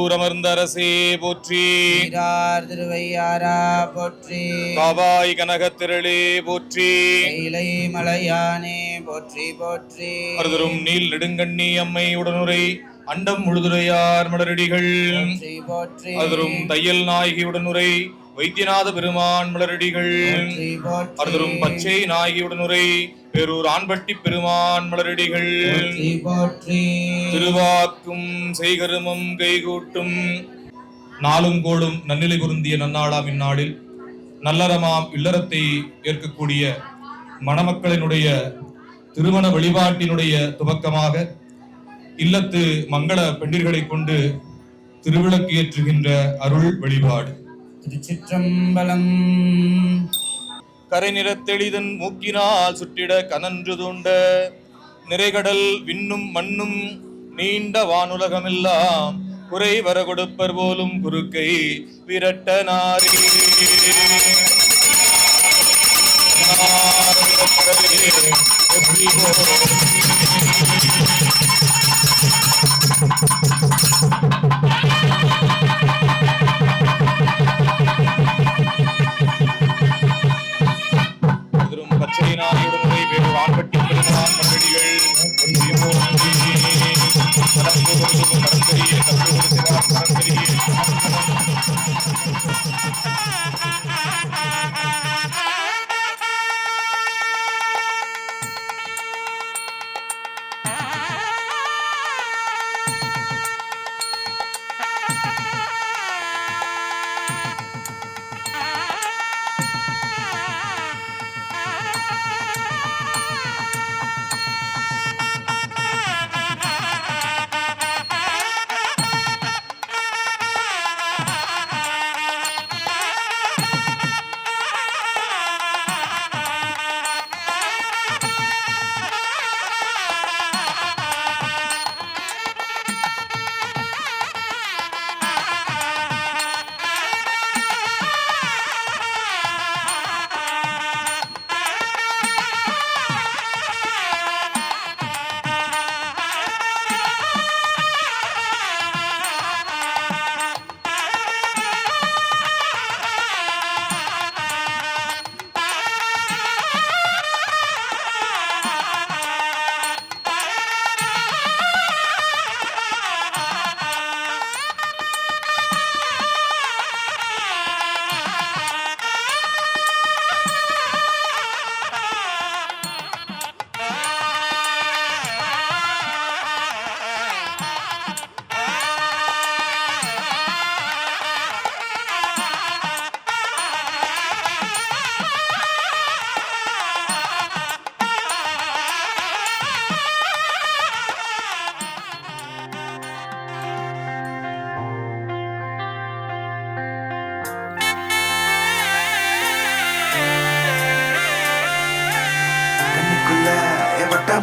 திருவூரமர்ந்த அரசே போற்றி. திருவையாரா போற்றி. காவாய் கனகத்திரளே போற்றி. கைலை மலையானே போற்றி போற்றி. மருதரும் நீல் நெடுங்கண்ணி அம்மை உடனுரை அண்டம் முழுதுரையார் மலரடிகள் போற்றி. மருதரும் தையல் நாயகி உடனுரை வைத்தியநாத பெருமான் மலரடிகள். மருதரும் பச்சை நாயகி உடனுரை பேரூர் ஆண்பட்டி பெருமான் மலரடிகள். திருவாக்கும் செய்கருமம் கைகூட்டும் நாளும் கோளும் நன்னிலை பொருந்திய நன்னாளாம் இந்நாளில் நல்லறமாம் இல்லறத்தை ஏற்கக்கூடிய மணமக்களினுடைய திருமண வழிபாட்டினுடைய துவக்கமாக இல்லத்து மங்கள பெண்டிர்களை கொண்டு திருவிளக்கு ஏற்றுகின்ற அருள் வழிபாடு. திருச்சிற்றம்பலம். கரை நிறத்தெளிதன் மூக்கினால் சுற்றிட கனன்று தூண்ட நிறைகடல் விண்ணும் மண்ணும் நீண்ட வானுலகமெல்லாம் குறை வர கொடுப்பர் போலும் குறுக்கை விரட்டனாரே. பச்சை நாயுடனுரை வேறு ஆண்பட்டி பெருமான் மலரடிகள்.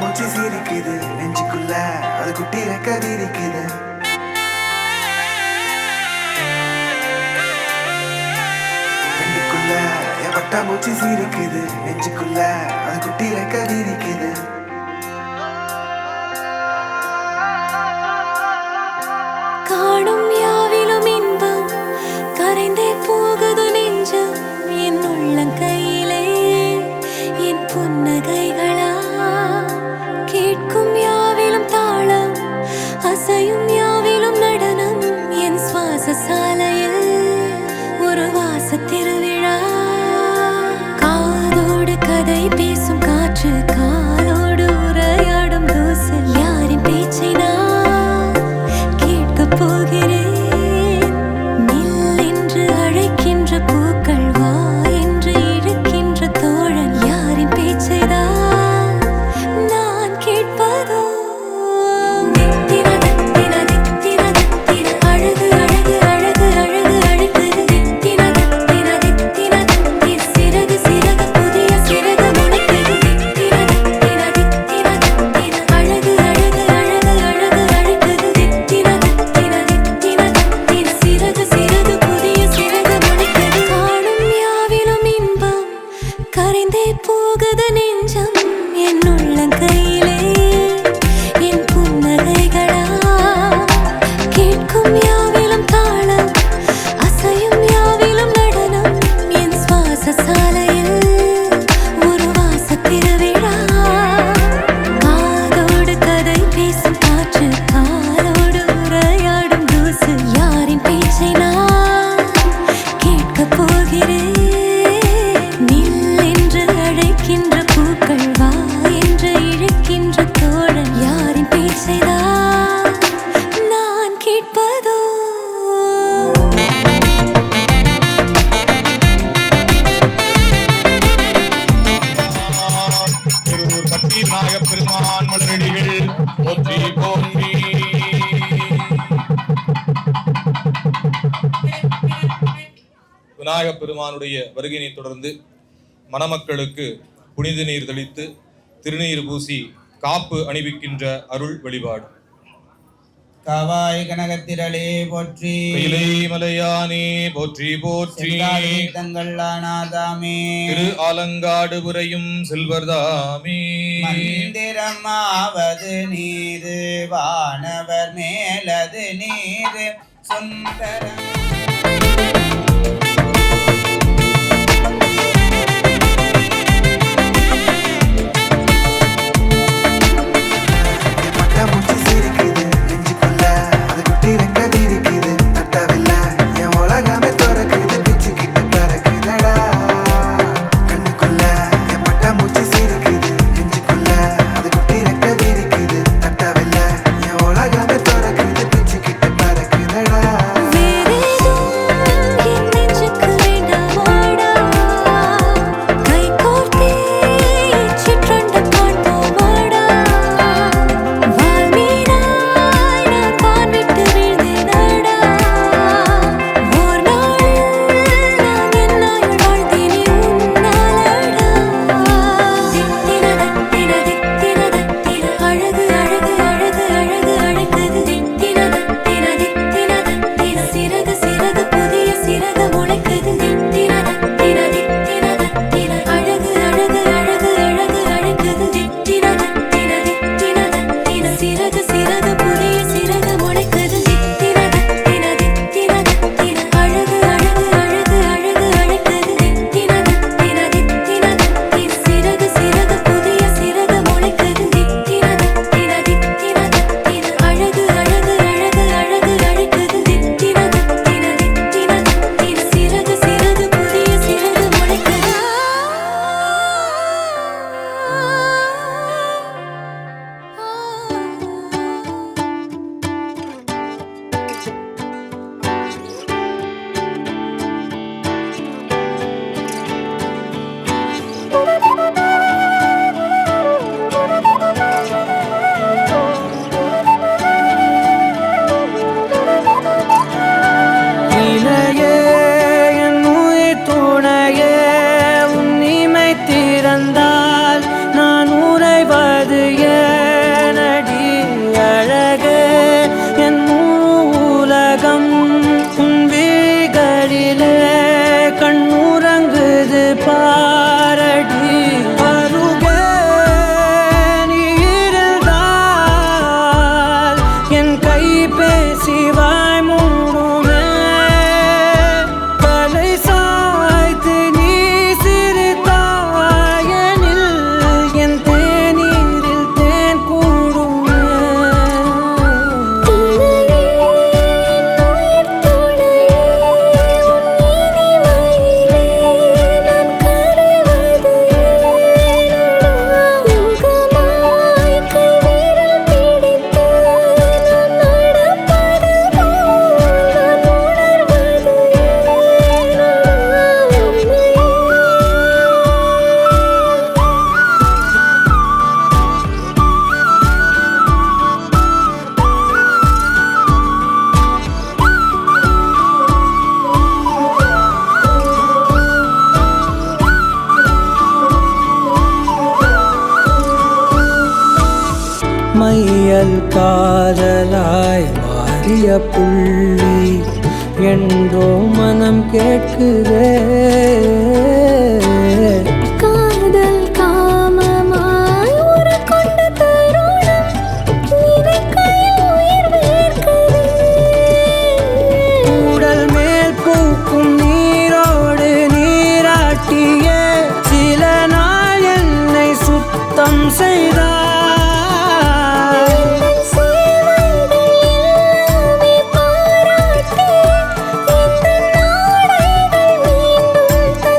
மூச்சு சீரிக்குது நெஞ்சுக்குள்ள அது குட்டி ரெக்க விரிக்குது. கண்ணுக்குள்ள எவட்ட மூச்சு சீரிக்குது நெஞ்சுக்குள்ள அது குட்டி ரெக்க விரிக்குது. காணும் யாவிலும் இன்பம் கரைந்தே போகுது நெஞ்சம் என் உள்ளங்கையிலே என் புன்னகைகளா. கேட்கும் யாவிலும் தாளம் அசையும் யாவிலும் நடனம் என் சுவாச சாலையில் ஒரு வாச திருவிழா. காதோடு கதை பேசும் காற்று காலோடு உரையாடும் தூசல் யாரின் பேச்சை நான் கேட்கப் போகிறேன். நில் என்று அழைக்கின்ற பூக்கள் வா என்று இழுக்கின்ற தோழன் யாரின் பேச்சை தான் நான் கேட்பதோ. தித்திர தித்திர தித்திர தித்திர அழகு அழகு அழகு அழகு அழகு தித்திர தித்திர தித்திர விநாயகப் பெருமானுடைய வருகையினை தொடர்ந்து மணமக்களுக்கு புனித நீர் தெளித்து திருநீர் பூசி காப்பு அணிவிக்கின்ற அருள் வழிபாடு. காவாய் கனகத்திரளே போற்றி, கைலை மலையானே போற்றி போற்றி, தங்கள் ஆனாதாமே, திரு ஆலங்காடு புரையும் செல்வர்தாமே, மந்திரமாவது நீரு வானவர் மேலது நீரு சுந்தரம். மையல் காதலாய் மாறிய புள்ளி என்றோ மனம் கேட்குதே. காதல் காமமாய் உருக்கொண்ட தருணம் நினைக்கையில் உயிர் வேர்க்குதே. உடல் மேல் பூக்கும் நீரோடு நீராட்டிய சில நாள் என்னை சுத்தம் செய்தார். பாராட்டி இந்த நாடைகள் மீண்டும்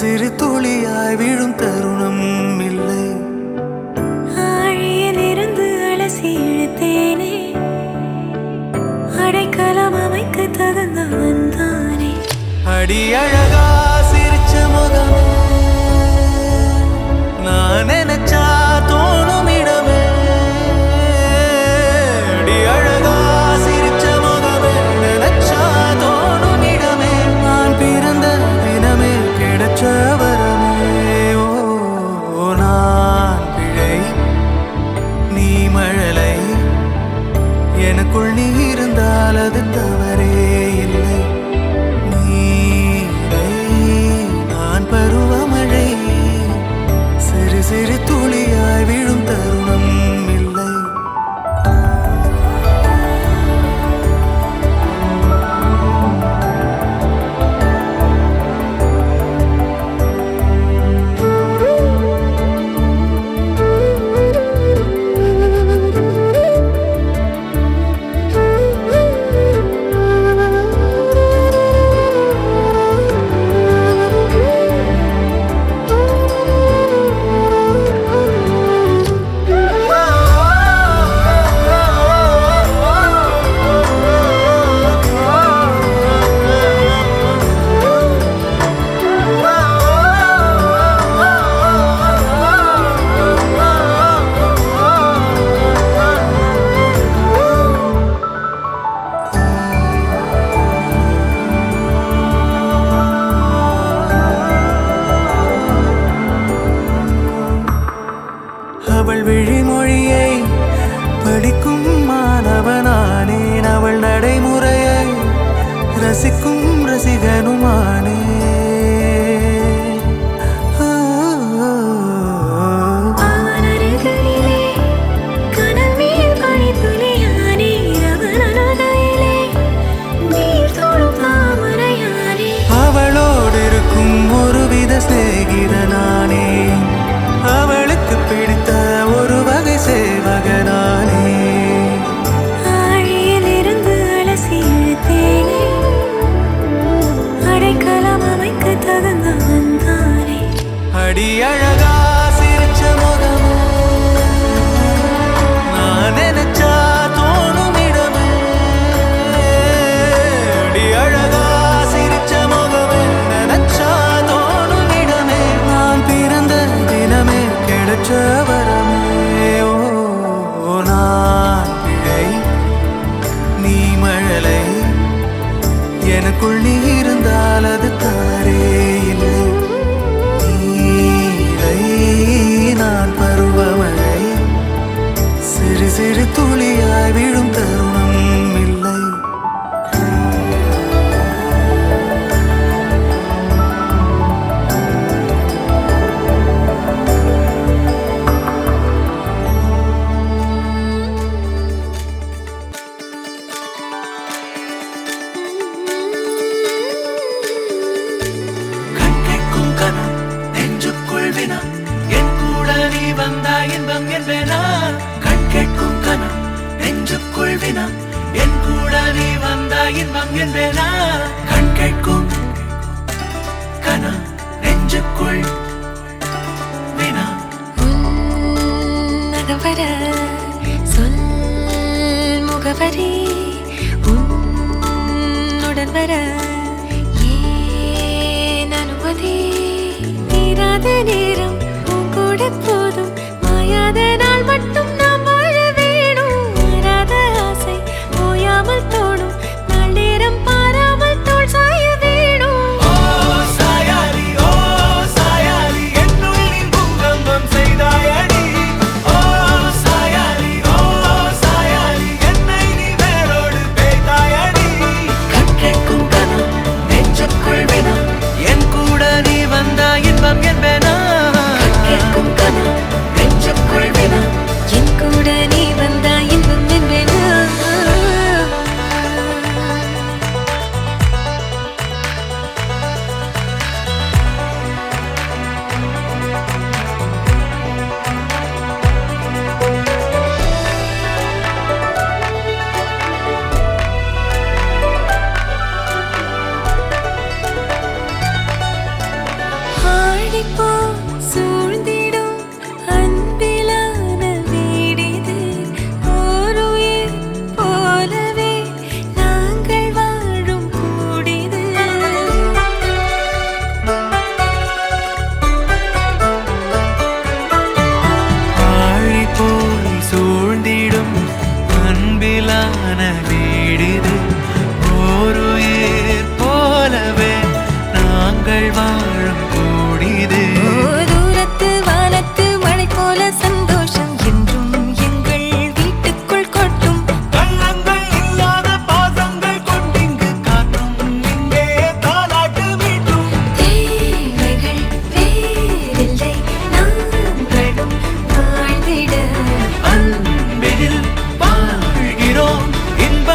சிறு துளியாய் விழும் தருணம் இல்லை. ஆழியிலிருந்து அலசி இழுத்தேனே, அடைக்கலம் அமைக்க தகுந்தவன் தானே. அடி அழகா சிரிச்ச முகமே, நான் நினைச்சா தோணும் இடமே. அடி அழகா சிரிச்ச முகமே, நினைச்சா தோணும் இடமே. நான் பிறந்த தினமே கிடைச்ச வரமே. ஓ நான் பிழை, நீ மழலை. எனக்குள் நீ இருந்தால் அது தவறே இல்லை. நீரை நான் பருவமழை, சிறு சிறு துளியாய் விழும் தருணம் இல்லை. அவள் விழிமொழியை படிக்கும் மாணவனானேன். அவள் நடைமுறையை ரசிக்கும் ரசிகனுமானே. அவன் அருகிலே கனல் மேல் பனித்துளியானே, அவன் அனதையிலே நீர் தொடும் தாமரையானே. அவளோடு இருக்கும் ஒருவித சிநேகிதனானே, அவளுக்கு பிடித்த ஒரு வகை சேவகனானே. ஆழியிலிருந்து அலசி இழுத்தேனே, அடைக்கலம் அமைக்க தகுந்தவன் தானே. அடி அழகா சிரிச்ச முகமே, நான் நினைச்சா தோணும் இடமே. அடி அழகா சிரிச்ச முகமே, நினைச்சா தோணும் இடமே. நான் பிறந்த தினமே கிடைச்ச வரமே. ஓ நான் பிழை, நீ மழலை. எனக்குள் நீ இருந்தால் அது தவறே இல்லை. நீரை நான் பருவமழை, சிறு சிறு துளியாய் விழும் தருணம் இல்லை. கண் கேட்கும் கனம் நெஞ்சுக்குள் வினா, என் கூட நீ வந்தா இன்பம் என்பேனா. கண் கேட்கும் கனம் நெஞ்சுக்குள் வினா, என் கூட நீ வந்தா இன்பம் என்பேனா. கண் கேட்கும் கனம் நெஞ்சுக்குள் வினா. உன்னகவர சொல் முகவரி, உன்னுடன் வர ஏன் அனுமதி. தீராத நேரம் உன் கூட போதும், மாயாத நாள் மட்டும் நாம் வாழ வேணும். மாறாத ஆசை ஓயாமல் தோணும், நாள் நேரம் பாராமல் தோள் சாய வேணும். ஓ சாயாரி, ஓ சாயாரி, என்னுள் நீ பூகம்பம் செய்தாயடி. ஓ சாயாரி, ஓ சாயாரி, என்னை நீ வேரோடு பேய்த்தாயடி. கண் கேட்கும் கனம் காண வீடிது ஓருயிர் போலவே நாங்கள் வாழும் கூடிது தூரத்து வானத்து மழை போல சந்தோஷம் என்றும் எங்கள் வீட்டுக்குள் கொட்டும் கள்ளங்கள் இல்லாத பாசங்கள் கொண்டிங்கு காற்றும் இங்கே தாலாட்டு மீட்டும் தேவைகள் வேறில்லை நாங்களும் வாழ்ந்திட அன்பில் வாழ்கிறோம் இன்ப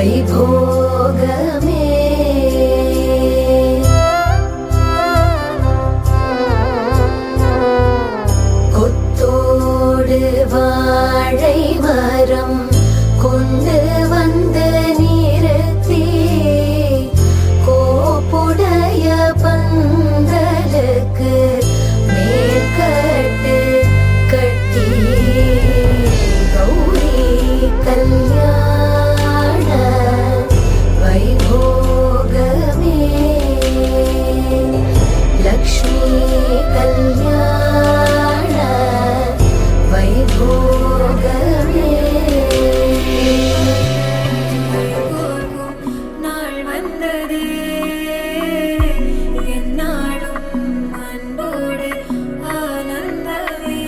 வைபோகமே கொத்தோடு வாழை மரம் கொண்டு வந்து நிறுத்தி கோப்புடைய பந்தலுக்கு மேற்கட்டு கட்டி கௌரி கல்யாண வைபோகமே லக்ஷ்மி கல்யாண வைபோகமே நாள் வந்ததே என்னாலும் அன்போடு ஆனந்தமே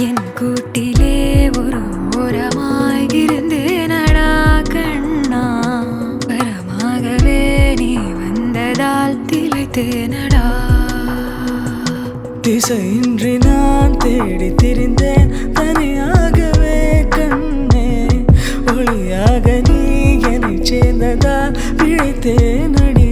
என் கூட்டிலே ஒரு ஓரமாய் இருந்தேனடா கண்ணா வரமாகவே நீ வந்ததால் திளைத்தேனடா திசையின்றி நான் தேடி திரிந்தேன் தனியாகவே கண்ணே ஒளியாக நீ என்னை சேர்ந்ததால் பிழைத்தேனடி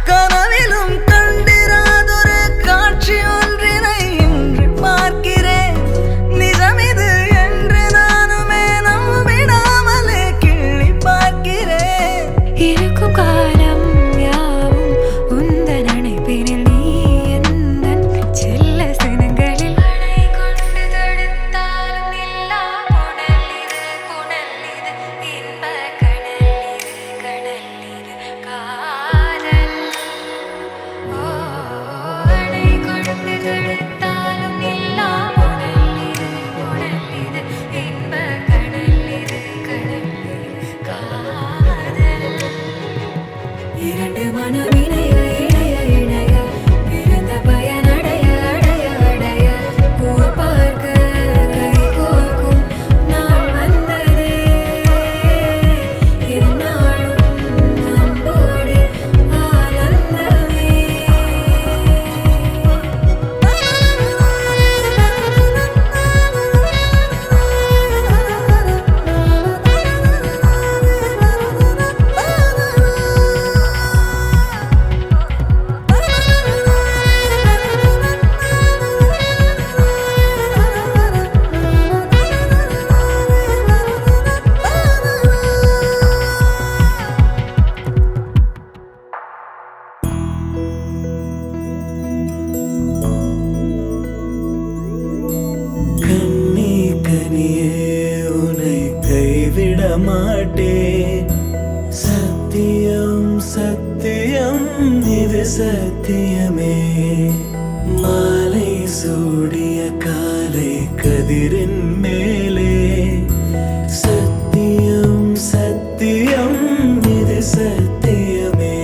கனவிலும் கண்டிராதொரு காட்சி ஒன்றினை இன்று பார்க்கிறேன் நிஜமிது என்று நானுமே நம்பிடாமலே கிள்ளி பார்க்கிறேன் இருக்கும் காலம் யாவும் உந்தன் அணைப்பினில் நீ எந்தன் செல்ல சினங்களில் அணை கொண்டு தடுத்தாலும் நில்லா புனல் இது இன்ப கடல் இது காதல் அணை கொண்டு தடுத்தாலும் நில்லா புனல் இது இன்ப கடல் இது காதல் இரண்டு மனம் இணைய இணைய இணைய பிறந்த பயனடைய அடைய அடைய பூர் பார்க்க கை கோர்க்கும் நாள் வந்ததே எந்நாளும் அன்போடு ஆனந்தமே கண்ணே கனியே உன்னை கைவிட மாட்டேன் சத்தியம் சத்தியம் இது சத்தியமே மாலை சூடிய காலை கதிரின் மேலே சத்தியம் சத்தியம் இது சத்தியமே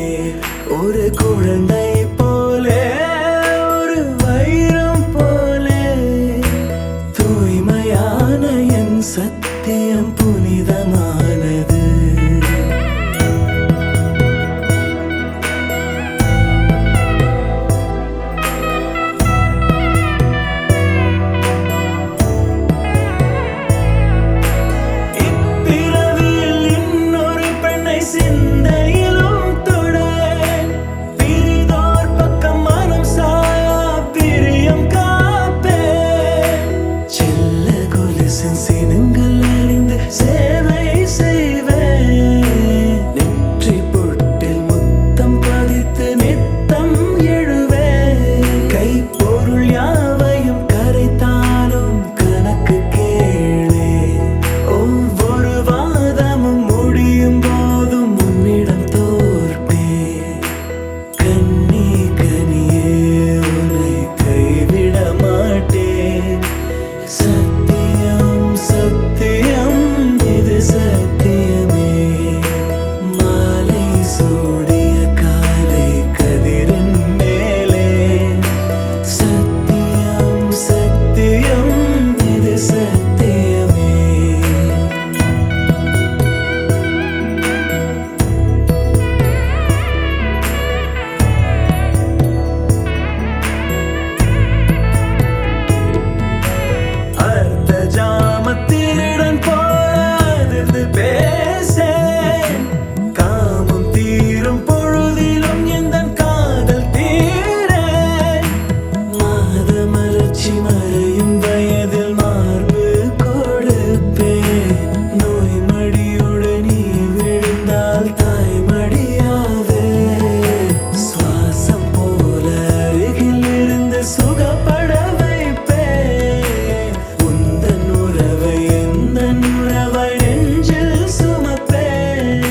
ஒரு குழந்தை போலே ஒரு வைரம் போலே தூய்மையான என் சத்தியம் புனிதமானது சத்தியம் சத்தியம் இது சத்தியமே மாலை சூடிய காலை கதிரின் மேலே சத்தியம் சத்தியம் இது சத்தியமே அர்த்த ஜாமத்தினுடன் போராது பேசேன் காமம் தீரும் பொழுதிலும் எந்த காதல் தீரேன் மாத மலர்ச்சி மறையும் வயதில் மார்பு கொடுப்பேன் நோய் மடியோடு நீ விழுந்தால் தாய் மடியாவே சுவாசம் போல அருகில் இருந்து சுகப்பட வைப்பேன் உந்தன் உறவை எந்தன் உறவை நெஞ்சில் சுமப்பேன்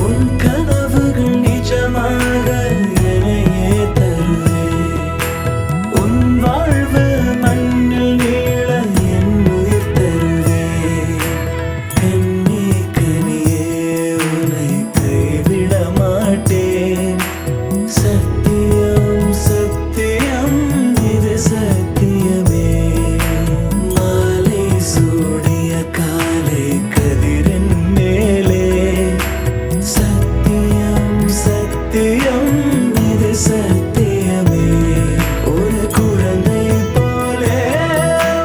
உன் கனவுகள் நிஜமாக என்னையே தருவேன் உன் வாழ்வு மண்ணில் நீள என் உயிர் தருவேன் கண்ணே கனியே உன்னை கைவிட மாட்டேன் சத்தியம் சத்தியம் இது சத்தியமே மாலை சூடிய காலை கதிரின் மேலே சத்தியம் சத்தியம் இது சத்தியமே ஒரு குழந்தை போலே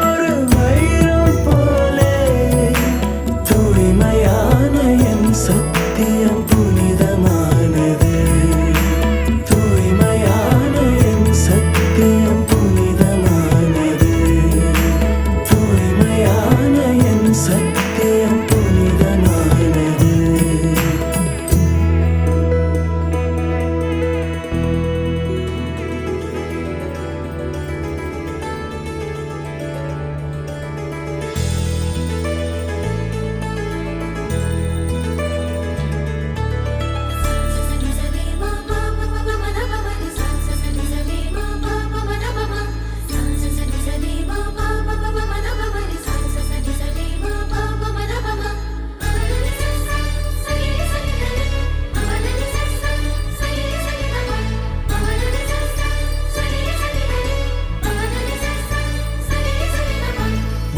ஒரு வைரம் போலே தூய்மையான என் சத்தியம் புனிதமானது தூய்மையான என் சத்தியம் புனிதமானது தூய்மையான என் சத்தியம் புனிதமானது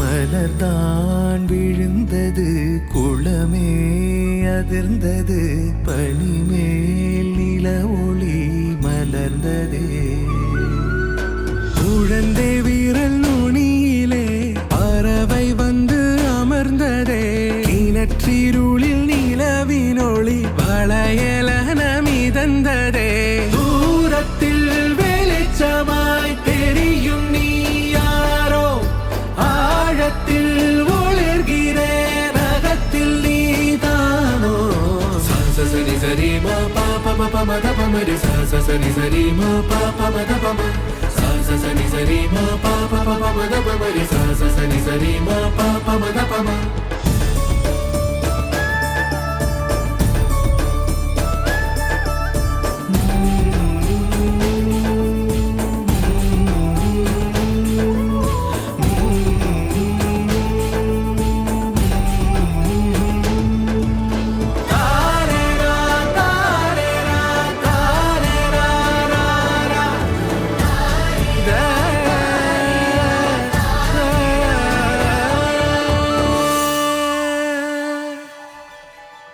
மலர்தான் விழுந்தது குளமே அதிர்ந்தது பனிமேல் நில ஒளி மலர்ந்ததே குழந்தை வீரல் நுனியிலே பறவை வந்து அமர்ந்ததே கிணற்றிருளில் நிலவினொளி வளையலன மிதந்ததே தூரத்தில் வெளிச்சமாய் தெரியும் நீ யாரோ ஆழத்தில் ஒளிர்கிறேன் அகத்தில் நீதானோ சரி சரி மா பாப மப மத பமரி சரி சரி மா பாப மத பம சரி சரி மா பாப மப மத பமரி சரி சரி மா பாப மத பம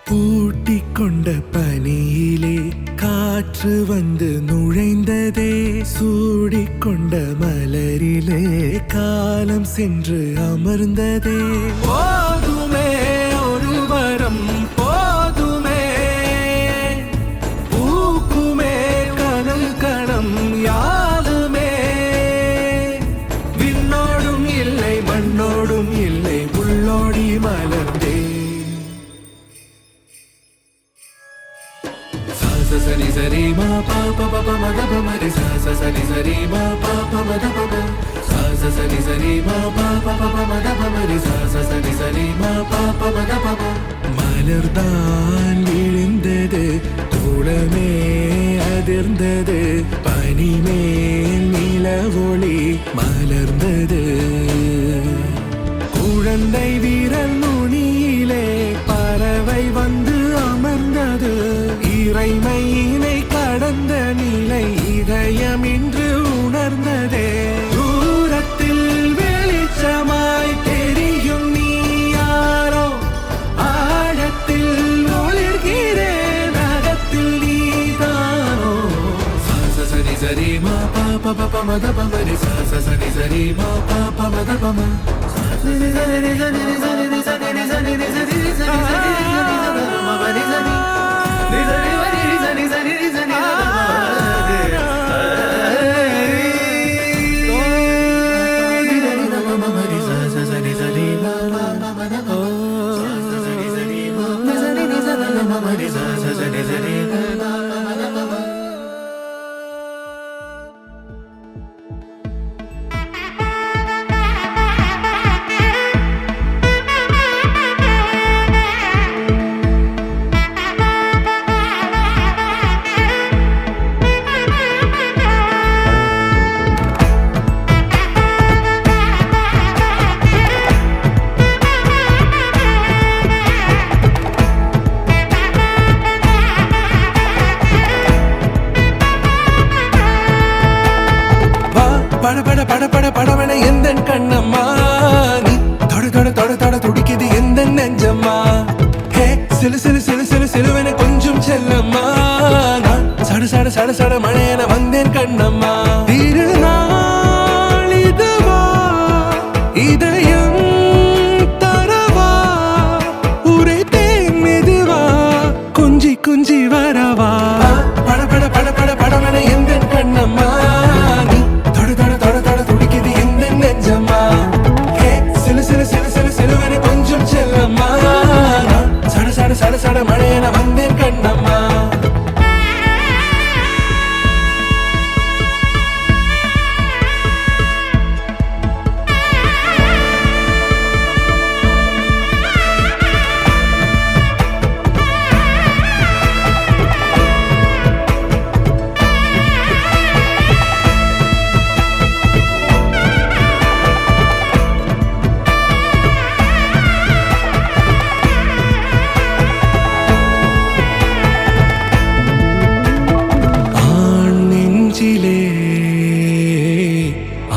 பூட்டிக்கொண்ட பனியிலே காற்று வந்து நுழைந்ததே சூடிக்கொண்ட மலரிலே காலம் சென்று அமர்ந்ததே போதுமே ஒரு வரம் போதுமே பூக்குமே கணம் கணம் யாருமே விண்ணோடும் இல்லை மண்ணோடும் இல்லை உள்ளோடி மலர்ந்தே சரி சரி மா பாப பப மத பமரி சரி சரி மா பாப மத பப சரி சரி மா பாப பப மத பமரி சரி சரி மா பாப மத பப மலர்தான் விழுந்தது தூளமே அதிர்ந்தது பனிமேல் நில ஒளி மலர்ந்தது குழந்தை வீரல் நுனியிலே பறவை வந்து அமர்ந்தது. இறைமையினை கடந்த நிலை இதயம் இன்று உணர்ந்ததே. தூரத்தில் வெளிச்சமாய் தெரியும் நீ யாரோ, ஆழத்தில் ஒளிர்கிறேன் அகத்தில் நீதானோ. சரி சரி மா பா ப ப மத ப மரி சரி சரி மா பா ப மத ப ம சரி சரி சரி சரி சரி சரி சரி சரி சரி மரி சரி சரி சரி சரி சரி சரி படபட எந்தன் கண்ணம்மா, நீ தொட தொட தொட தொட துடிக்குது எந்த நெஞ்சம்மா. ஹே சிலு சிலு சிலு சிலு சிலுவென கொஞ்சம் செல்லம்மா, நான் சட சட சட சட மழையென வந்தேன் கண்ணம்மா. திருநாள் இதுவா இதயம் தரவா, உரைத்தேன் மெதுவா குஞ்சி குஞ்சி வரவா. படபட படபட படவென எந்தன் கண்ணம்மா, சட சட மழையென வந்தேன் கண்ணம்மா.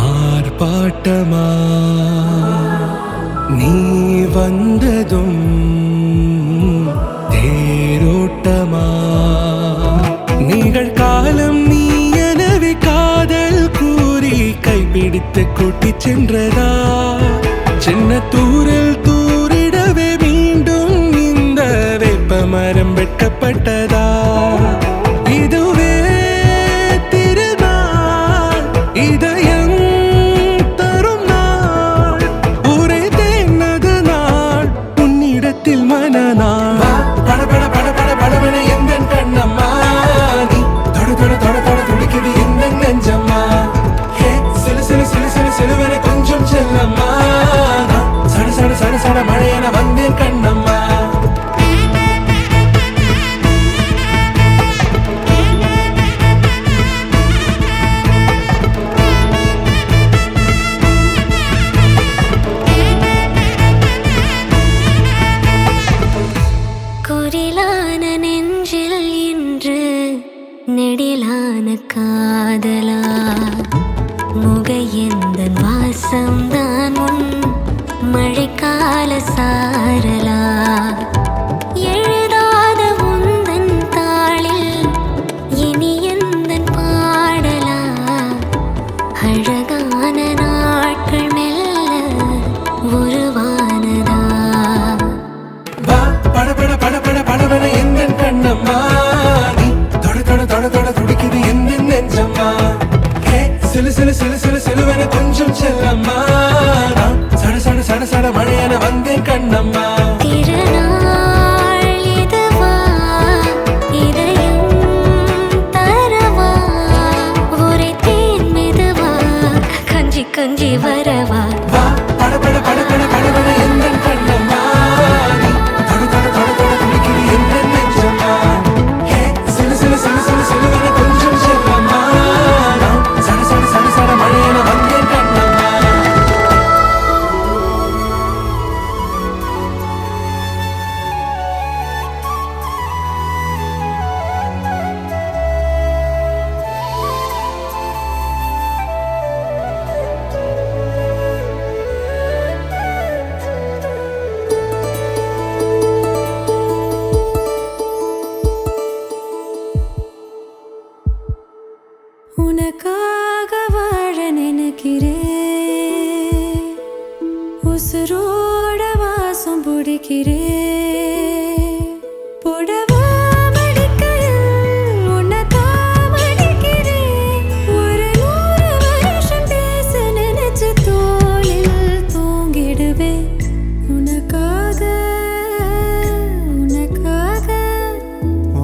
ஆர்ப்பாட்டமா நீ வந்ததும் தேரோட்டமா, நிகழ்காலம் நீ எனவே காதல் கூறி கைப்பிடித்து கூட்டிச் சென்றதா. சின்ன தூரில் தூரிடவே மீண்டும் இந்த வேப்ப மரம் வெட்கப்பட்டதா. இதுவே திருநாள் இதயம் தரும் நாள், உரைத்தேனது நாள் உன்னிடத்தில் மனநாள். படபட படபட படவென எந்தன் கண்ணம்மா, நீ தொட தொட தொட தொட துடிக்குது எந்த நெஞ்சம்மா. ஹே சிலு சிலு சிலு சிலு சிலுவென கொஞ்சம் செல்லம்மா, சட சட சட சட மழையென வந்தேன் கண்ணம்மா. குரிலான நெஞ்சில் இன்று நெடிலான காதலா, முக எந்தன் வாசம்தான் உன் மழைக்கால சாரலா. எழுதாத உந்தன் தாளில் இனி எந்தன் பாடலா, அழகான நாட்கள் மெல்ல உருவானதா. படபட படபட படவென எந்தன் கண்ணம்மா, நீ தொட தொட தொட தொட துடிக்குது எந்த நெஞ்சம்மா. ஹே சிலு சிலு சிலு சிலு சிலுவென கொஞ்சம் செல்லம்மா, நான் சட சட சட சட மழையென வந்தேன் கண்ணம்மா. திருநாள் இதுவா இதயம் தரவா, உரைத்தேன் மெதுவா கஞ்சி கஞ்சி வரவா. படபட படபட படவென எந்தன் கண்ணம்மா, நீ தொட தொட தொட தொட துடிக்குது எந்த நெஞ்சம்மா. ஹே சிலு சிலு சிலு சிலு சிலுவென கொஞ்சம் செல்லம்மா, நான் சட சட சட சட மழையென வந்தேன் கண்ணம்மா. உசுரோட வாசம் பிடிக்கிறேன் புடவா மடிக்கையில் உன்னைத்தான் மடிக்கிறேன் ஒரு 100 வருஷம் பேச நினைச்சு தோளில் தூங்கிடுவேன் உனக்காக உனக்காக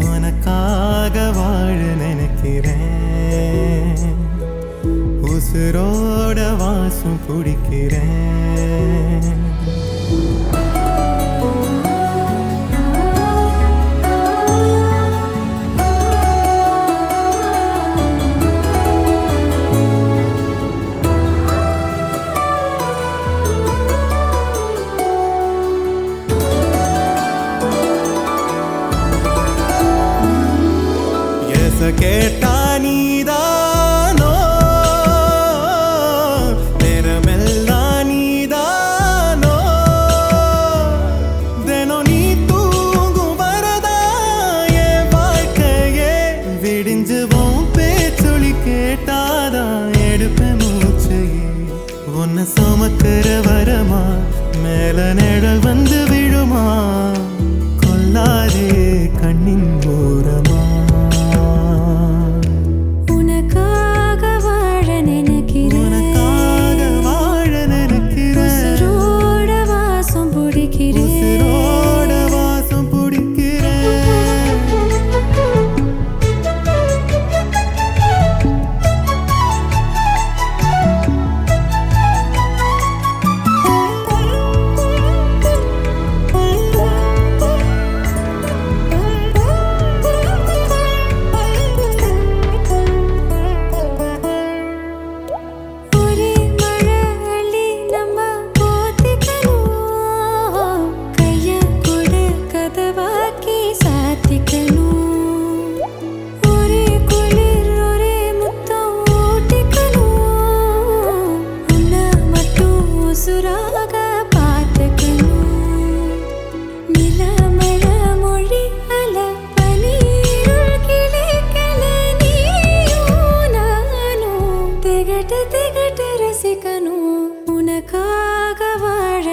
உனக்காக வாழ நினைக்கிறேன் உசுரோட வாசம் பிடிக்கிறேன் கேட்டா நீதானோ நேரமெல்லாம் நீதானோ தினம் நீ தூங்கும் வரதா என் வாழ்க்கையே விடிஞ்சுவோம் பேச்சொலி கேட்டாதான் எடுப்பேன் மூச்சையே உன்னை சுமக்கிற வரமா மேல நிழல் வந்து விழுமா கொல்லாதே கண்ணின் ஓரமா உனக்காக வாழ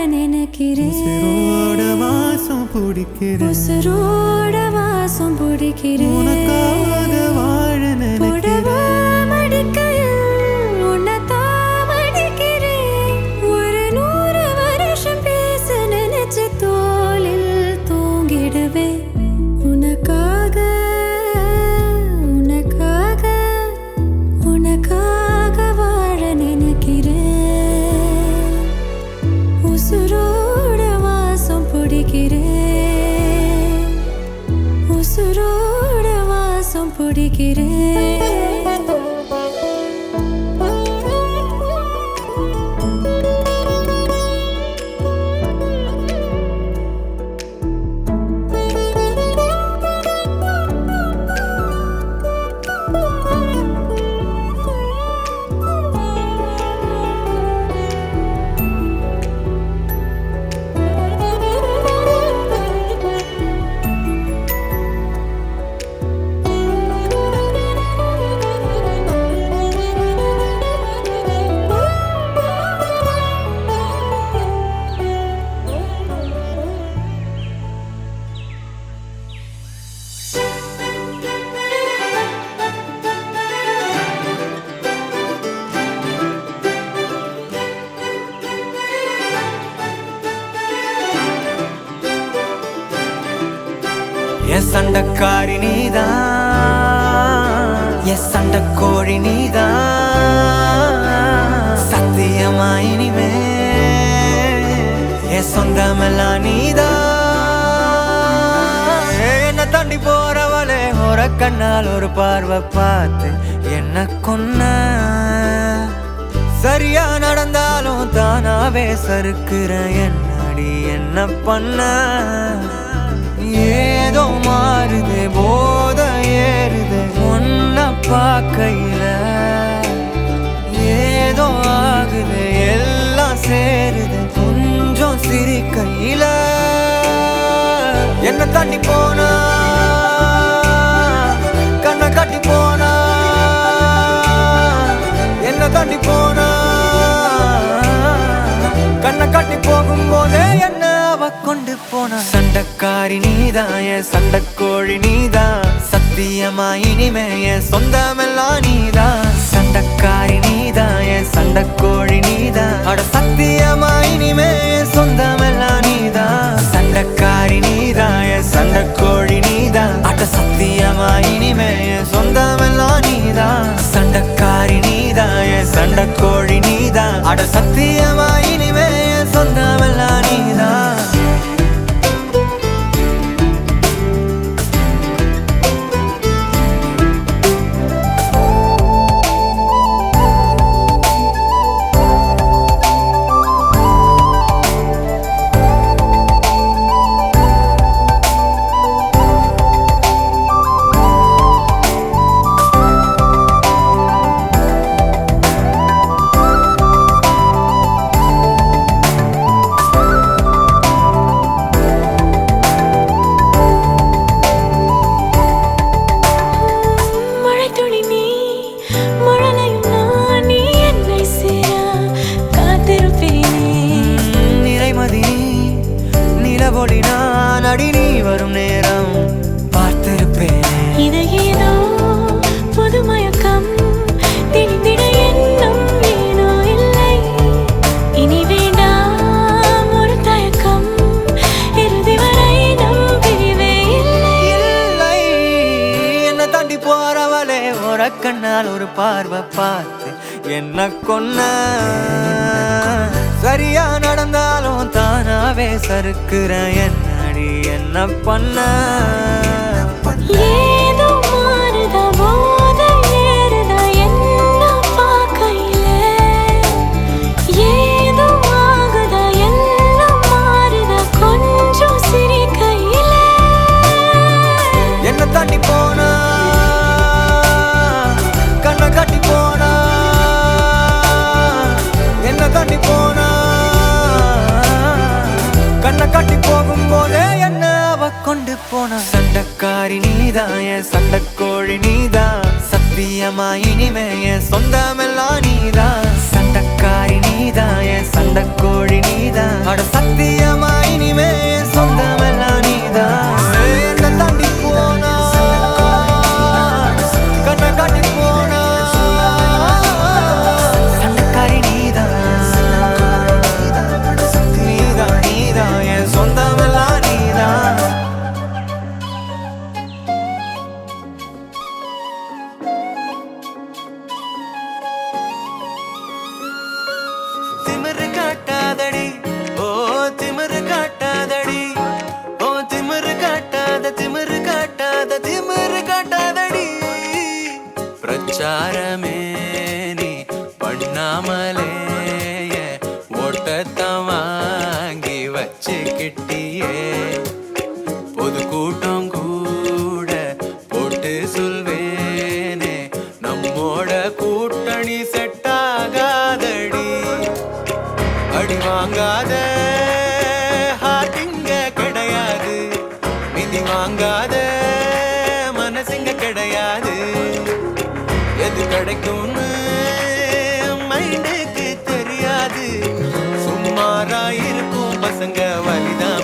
நினைக்கிறேன் உசுரோட வாசம் பிடிக்கிறேன் உசுரோட வாசம் பிடிக்கிறேன் உனக்காக வாழ நினைக்கிறேன் மடிக்கையில் உன்னைத்தான் மடிக்கிறேன் ஒரு 100 வருஷம் பேச நினைச்சு தோளில் தூங்கிடுவேன் உனக்காக உனக்காக உனக்காக வாழ நினைக்கிறேன் உசுரோட வாசம் பிடிக்கிறேன் உசுரோட வாசம் பிடிக்கிறேன் என் சண்டக்காரி நீதான் என் சண்டக்கோழி நீதான் சத்தியமா இனிமே என் சொந்தமெல்லாம் நீதான் என்ன தாண்டி போறவளே ஒரு கண்ணால் ஒரு பார்வை பார்த்து என்ன கொன்ன சரியா நடந்தாலும் தானாவே சறுக்குற என்னடி என்ன பண்ண ஏதோ மாறுது போத ஏறுது ஒன்ன பார்க்கையில ஏதோ ஆகுது எல்லாம் சேருது கொஞ்சம் சிரிக்கையில என்ன தாண்டி போனா கண்ணை காட்டி போனா என்ன தாண்டி போனா கண்ணை காட்டி போகும்போது கொண்டு போன சண்டக்காரி நீதான் என் சண்டக்கோழி நீதான் சத்தியமா இனிமே என் சொந்தமெல்லாம் நீதான் சண்டக்காரி நீதான் என் சண்டக்கோழி நீதான் அட சத்தியமா இனிமே என் சொந்தமெல்லாம் நீதான் சண்டக்காரி நீதான் என் சண்டக்கோழி நீதான் அட சத்தியமா இனிமே என் சொந்தமெல்லாம் நீதான் சண்டக்காரி நீதான் என் சண்டக்கோழி நீதான் அட சத்தியமா இனிமே என் சொந்தமெல்லாம் நீதான் அடி நீ வரும் நேரம் பார்த்திருப்பேன் இது ஏதோ புது மயக்கம் திணிந்திட எண்ணம் ஏனோ இல்லை இனி வேண்டாம் ஒரு தயக்கம் இறுதி வரை நம் பிரிவே இல்லை என்ன தாண்டி போறவளே ஒரு கண்ணால் ஒரு பார்வை பார்த்து என்ன கொன்ன சரியா நடந்தாலும் தானாவே சறுக்குற என்னடி என்ன பண்ண ஏதோ மாறுதா போதை ஏறுதா என்ன பார்க்கையில ஏதோ ஆகுதா எல்லாம் மாறுதா கொஞ்சம் சிரிக்கையில என்ன தாண்டி போனா கண்ணை காட்டி போனா என்ன தாண்டி போனா கண்ணை காட்டி போகும்போதே என்ன அவ கொண்டு போன சண்டக்காரி நீதான் என் சண்டக்கோழி நீதான் சத்தியமா இனிமே என் சொந்தமெல்லாம் நீதான் சண்டக்காரி நீதான் என் சண்டக்கோழி நீதான் அட சத்தியமா இனிமே என் சொந்தமெல்லாம் நீதான் என்ன தாண்டி போனா கண்ணை காட்டி போனா சண்டக்காரி நீதான் நீதான் நீதான் என் சொந்தமெல்லாம் நீதான் திமிரு காட்டாதடி ஓ திமிரு காட்டாதடி ஓ திமிரு காட்டாத திமிரு காட்டாத திமிரு காட்டாதடி பிரச்சாரமே நீ பண்ணாமலே ஓட்டத்தை வாங்கி வச்சுக்கிட்டியே பொது கூட்டம் கூட போட்டு சொல்வேனே நம்மோட கூட்டணி செட் ஆகாதடி அடி வாங்காத ஹார்ட்டிங்க கிடையாது மிதி வாங்காத மனசுங்க கிடையாது எது கிடைக்கும்னு மைண்டுக்கு தெரியாது சும்மாரா இருக்கும் பசங்க வலிதான்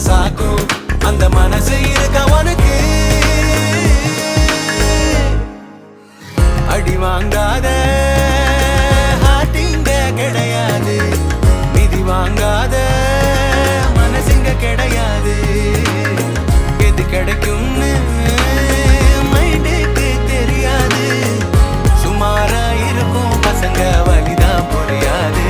சாக்கும் அந்த மனசு இருக்க உனக்கு அடி வாங்காத ஹார்ட்டிங்க கிடையாது நிதி வாங்காத மனசுங்க கிடையாது எது கிடைக்கும்னு மைண்டுக்கு தெரியாது சுமாரா இருக்கும் பசங்க வலிதான் புரியாது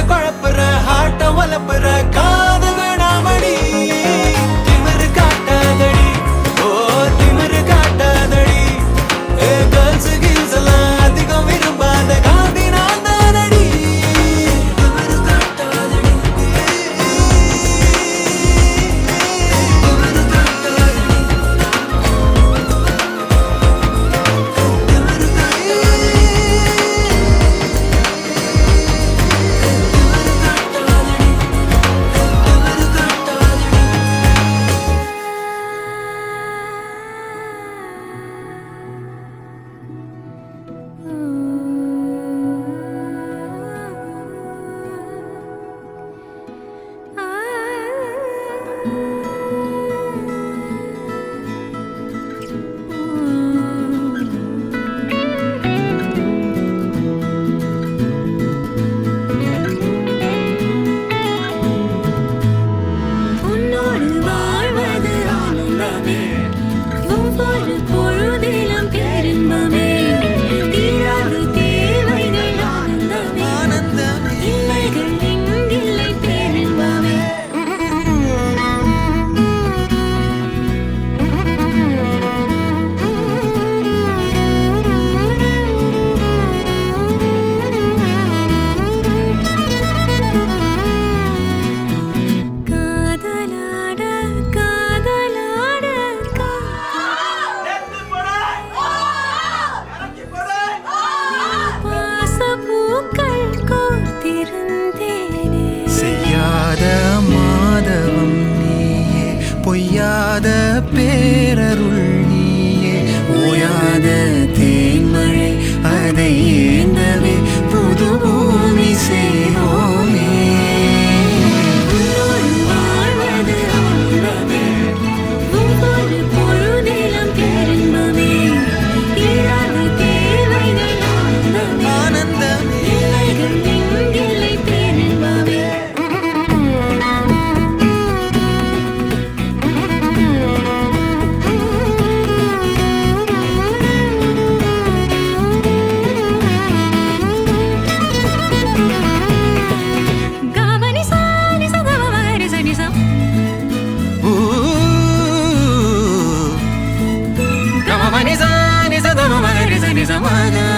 குழப்புற ஹாட்ட வளப்புற காதல் வேணாமடி திமிரு காட்டாதடி ஓ திமிரு காட்டாதடி கேர்ள்ஸ் கில்ஸ் எல்லாம் அதிகம் விரும்பாத காந்தி நான் தானடி திமிரு காட்டாதடி திமிரு காட்டாதடி திமிரு காட்டாதடி உன்னோடு வாழ்வது ஆனந்தமே ஒவ்வொரு பொழுதிலும் பேரின்பமே தீராது தேவைகள் ஆனந்தமே இல்லைகள் எங்கில்லை பேரின்பமே காதலாட காதலாட பாசப்பூக்கள் கோர்த்திருந்தேனே செய்யாத மாதவம் நீயே பொய்யாத பேரருள் நீயே ஓயாத தேன்மழை அதை ஏந்தவே புது பூமி செய்வோமே உன்னோடு வாழ்வது ஆனந்தமே ஒவ்வொரு பொழுதிலும் பேரின்பமே தீராது தேவைகள் ஆனந்தமே இல்லைகள் எங்கில்லை பேரின்பமே காவனி சானி சதவரி சனி சம் கம மனி சா நி ச த ம ம ரி ச நி ச ம க